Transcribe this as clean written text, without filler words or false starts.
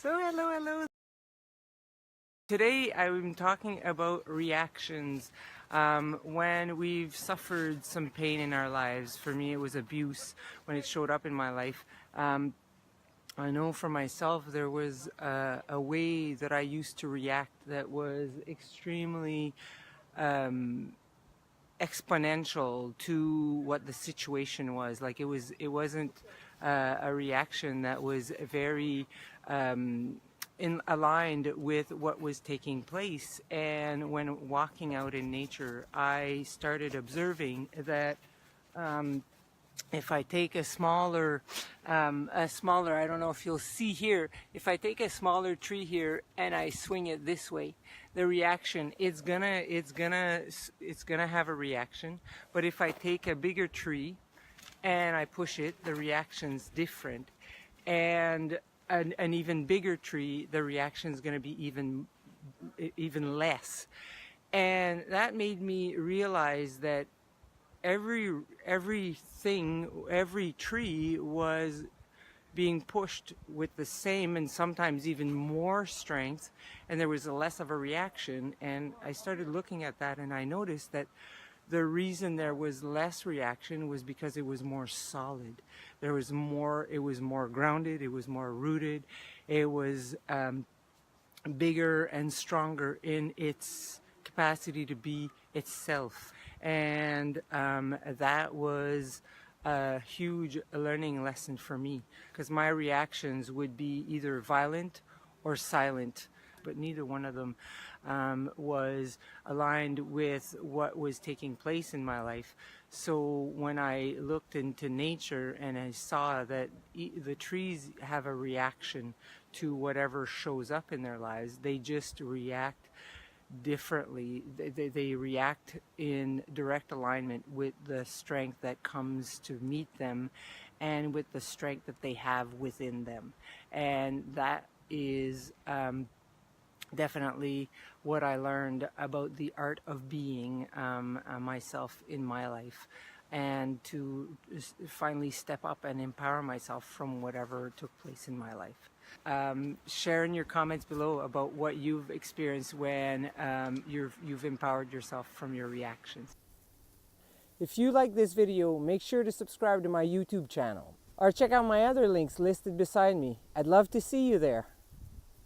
So hello. Today I'm talking about reactions when we've suffered some pain in our lives. For me it was abuse when it showed up in my life. I know for myself there was a way that I used to react that was extremely exponential to what the situation was. Like it wasn't a reaction that was very aligned with what was taking place. And when walking out in nature, I started observing that if I take a smaller, I don't know if you'll see here, if I take a smaller tree here and I swing it this way, the reaction, it's gonna have a reaction. But if I take a bigger tree and I push it, the reaction's different. And an even bigger tree, the reaction is gonna be even less. And that made me realize that every tree was being pushed with the same and sometimes even more strength, and there was less of a reaction. And I started looking at that and I noticed that the reason there was less reaction was because it was more solid. It was more grounded, it was more rooted, it was bigger and stronger in its capacity to be itself. And that was a huge learning lesson for me, because my reactions would be either violent or silent, but neither one of them was aligned with what was taking place in my life. So when I looked into nature and I saw that the trees have a reaction to whatever shows up in their lives, they just react differently. They react in direct alignment with the strength that comes to meet them and with the strength that they have within them. And that is definitely what I learned about the art of being myself in my life, and to finally step up and empower myself from whatever took place in my life. Share in your comments below about what you've experienced when you've empowered yourself from your reactions. If you like this video, make sure to subscribe to my YouTube channel, or check out my other links listed beside me. I'd love to see you there.